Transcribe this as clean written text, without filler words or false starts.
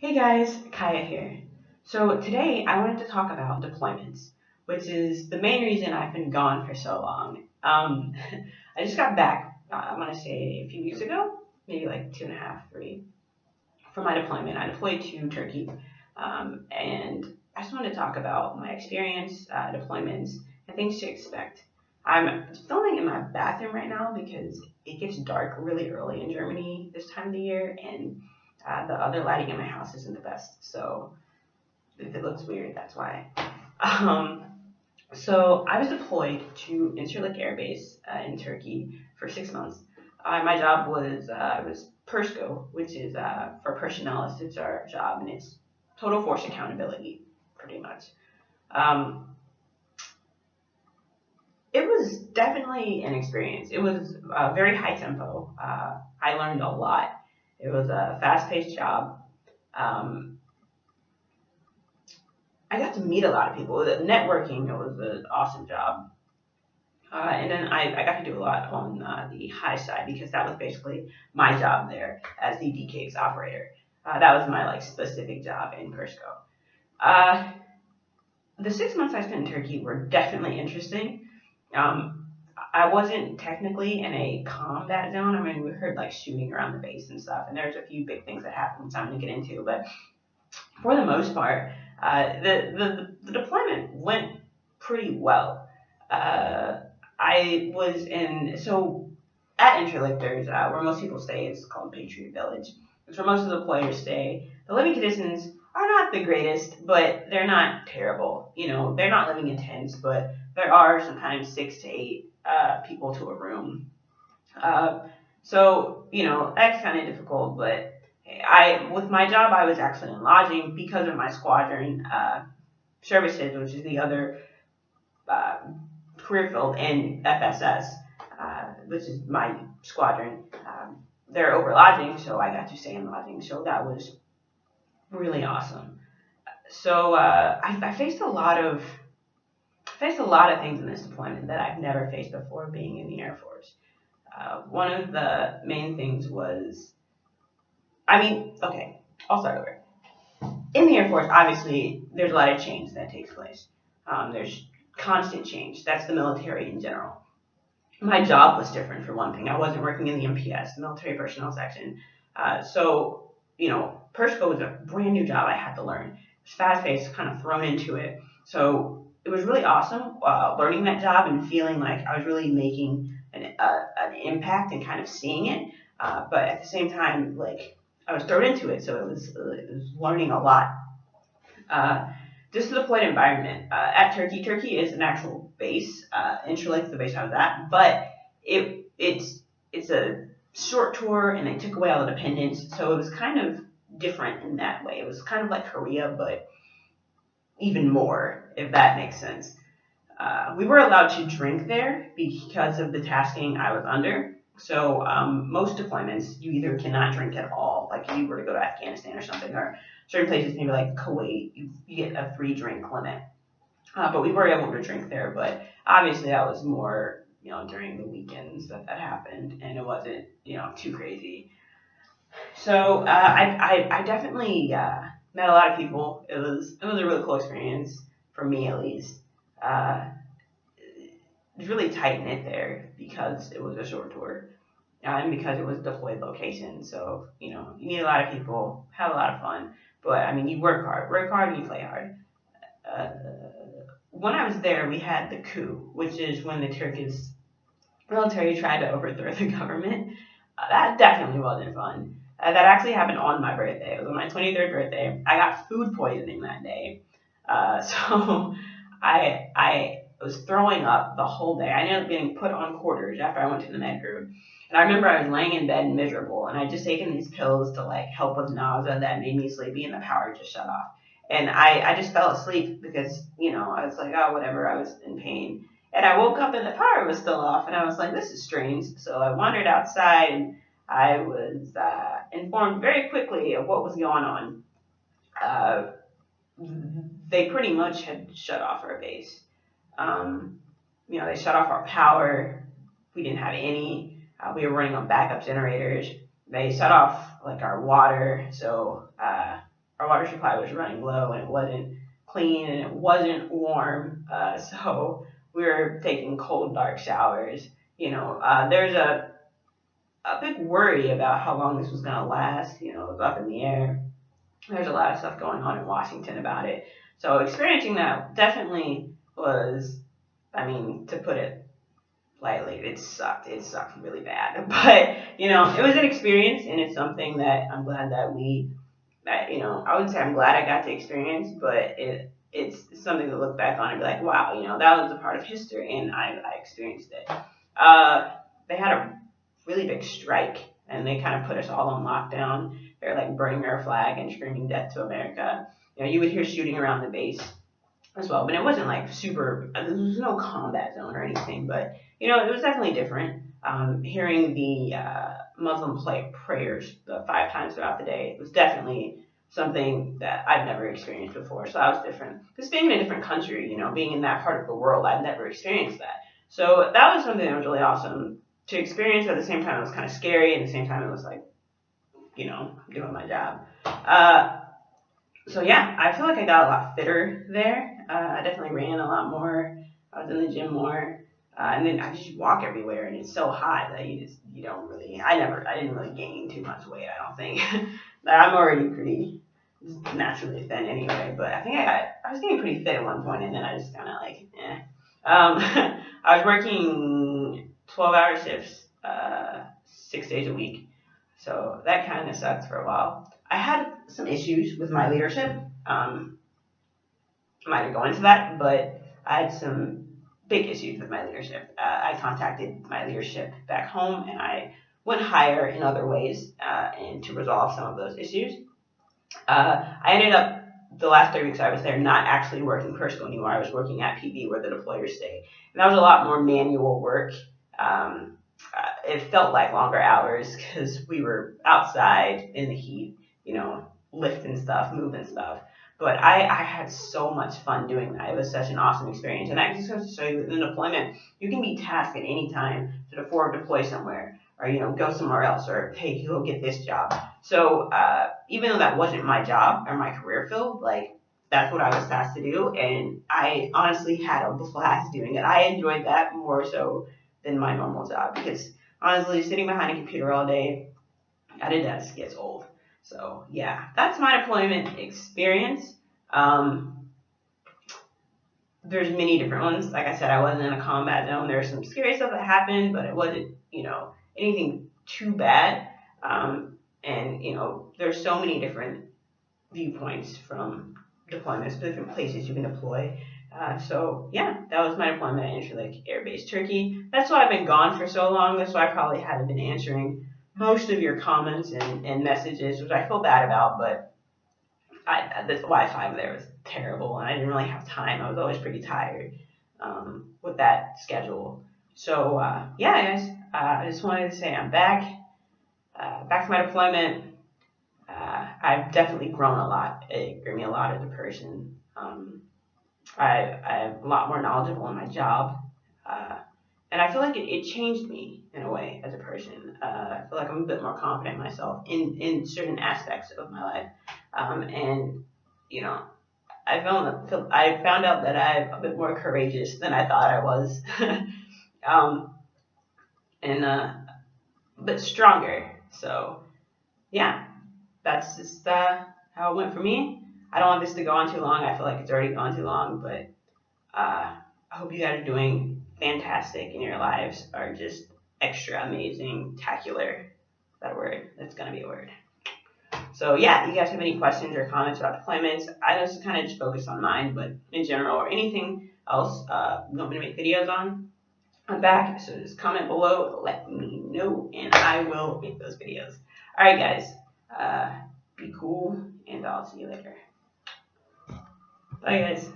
Hey guys, Kaya here. So today I wanted to talk about deployments, which is the main reason I've been gone for so long. I just got back, I want to say a few weeks ago, maybe like two and a half, three, from my deployment. I deployed to Turkey, and I just wanted to talk about my experience, deployments, and things to expect. I'm filming in my bathroom right now because it gets dark really early in Germany this time of the year, and the other lighting in my house isn't the best. So if it looks weird, that's why. Um, so I was deployed to Incirlik Air Base in Turkey for 6 months. My job was PERSCO, which is for personnel. It's our job, and it's total force accountability, pretty much. Um, it was definitely an experience. It was very high tempo. I learned a lot. It was a fast paced job. Um, I got to meet a lot of people. The networking was an awesome job. And then I got to do a lot on the high side because that was basically my job there as the DKX operator. That was my like specific job in Persco. Uh, the 6 months I spent in Turkey were definitely interesting. Um, I wasn't technically in a combat zone. I mean, we heard like shooting around the base and stuff, and there's a few big things that happened, which I'm going to get into. But for the most part, the deployment went pretty well. Uh, I was in so at Interlifters, where most people stay, it's called Patriot Village. It's where most of the players stay. The living conditions are not the greatest, but they're not terrible. You know, they're not living in tents, but there are sometimes 6 to 8 people to a room. Uh, so that's kind of difficult, but I with my job I was actually in lodging because of my squadron services, which is the other uh, career field in FSS, which is my squadron. They're over lodging, so I got to stay in lodging. So that was really awesome. So I faced a lot of things in this deployment that I've never faced before being in the Air Force. One of the main things was, okay, I'll start over. In the Air Force, obviously, there's a lot of change that takes place. There's constant change. That's the military in general. My job was different for one thing. I wasn't working in the MPS, the military personnel section. Persco was a brand new job I had to learn. It was fast paced, kind of thrown into it. So it was really awesome learning that job and feeling like I was really making an impact and kind of seeing it. But at the same time, like I was thrown into it, so it was learning a lot. Uh, this is a deployed environment. At Turkey is an actual base. Interlake, the base I was at, but it's a short tour, and they took away all the dependents, so it was kind of different in that way. It was kind of like Korea, but even more, if that makes sense. We were allowed to drink there because of the tasking I was under. So most deployments, you either cannot drink at all, like if you were to go to Afghanistan or something, or certain places, maybe like Kuwait, you get a free drink limit. But we were able to drink there, but obviously that was more, during the weekends that happened, and it wasn't, too crazy. So I definitely met a lot of people. It was a really cool experience for me at least. Uh, it was really tight knit there because it was a short tour and because it was a deployed location. So you meet a lot of people, have a lot of fun. But I mean, you work hard, and you play hard. Uh, when I was there, we had the coup, which is when the Turkish military tried to overthrow the government. That definitely wasn't fun. That actually happened on my birthday. It was on my 23rd birthday. I got food poisoning that day. So I was throwing up the whole day. I ended up getting put on quarters after I went to the med group. And I remember I was laying in bed miserable, and I just taken these pills to like help with nausea that made me sleepy, and the power just shut off. And I just fell asleep because I was like, oh, whatever. I was in pain. And I woke up and the power was still off, and I was like, this is strange. So I wandered outside, and I was informed very quickly of what was going on. Uh, they pretty much had shut off our base. Um, they shut off our power. We didn't have any. We were running on backup generators. They shut off like our water, so our water supply was running low and it wasn't clean and it wasn't warm. So we were taking cold, dark showers. There's a big worry about how long this was going to last. It was up in the air. There's a lot of stuff going on in Washington about it. So experiencing that definitely was, I mean, to put it lightly, it sucked. It sucked really bad. But, it was an experience, and it's something that I'm glad I wouldn't say I'm glad I got to experience, but it's something to look back on and be like, wow, that was a part of history, and I experienced it. They had a really big strike, and they kind of put us all on lockdown. They're like burning our flag and screaming death to America. You would hear shooting around the base as well, but it wasn't like super, there was no combat zone or anything, but, it was definitely different. Hearing the Muslim prayers the 5 times throughout the day was definitely something that I've never experienced before, so that was different. Because being in a different country, being in that part of the world, I've never experienced that. So that was something that was really awesome to experience, but at the same time it was kind of scary, and at the same time it was like, doing my job. So yeah, I feel like I got a lot fitter there. I definitely ran a lot more. I was in the gym more. And then I just walk everywhere, and it's so hot that you don't really, I didn't really gain too much weight, I don't think. I'm already pretty naturally thin anyway, but I think I was getting pretty fit at one point, and then I just kind of like, eh. I was working 12-hour shifts, 6 days a week. So that kind of sucked for a while. I had some issues with my leadership. I'm not going to go into that, but I had some big issues with my leadership. I contacted my leadership back home, and I went higher in other ways and to resolve some of those issues. I ended up, the last 3 weeks I was there, not actually working Persico anymore. I was working at PB where the deployers stay. And that was a lot more manual work. It felt like longer hours because we were outside in the heat, lifting stuff, moving stuff. But I had so much fun doing that. It was such an awesome experience. And that just goes to show you that in deployment, you can be tasked at any time to forward deploy somewhere or, go somewhere else or, hey, you go get this job. So even though that wasn't my job or my career field, like that's what I was tasked to do. And I honestly had a blast doing it. I enjoyed that more so than my normal job because honestly, sitting behind a computer all day at a desk gets old. So yeah, that's my deployment experience. There's many different ones. Like I said, I wasn't in a combat zone. There's some scary stuff that happened, but it wasn't, anything too bad. And there's so many different viewpoints from deployments to different places you can deploy. So yeah, that was my deployment at Incirlik Air Base, Turkey. That's why I've been gone for so long. That's why I probably haven't been answering most of your comments and messages, which I feel bad about, but the Wi-Fi there was terrible, and I didn't really have time. I was always pretty tired with that schedule. So yeah, guys, I just wanted to say I'm back to my deployment. I've definitely grown a lot. It grew me a lot as a person. I'm a lot more knowledgeable in my job. And I feel like it changed me in a way as a person. I feel like I'm a bit more confident in myself in certain aspects of my life. And, I found out that I'm a bit more courageous than I thought I was. And a bit stronger. So, yeah, that's just how it went for me. I don't want this to go on too long. I feel like it's already gone too long, but I hope you guys are doing fantastic and your lives are just extra amazing, tacular. Is that a word? That's going to be a word. So yeah, you guys have any questions or comments about deployments? I just kind of just focus on mine, but in general or anything else you want me to make videos on, I'm back. So just comment below, let me know, and I will make those videos. All right, guys, be cool, and I'll see you later. Bye, guys.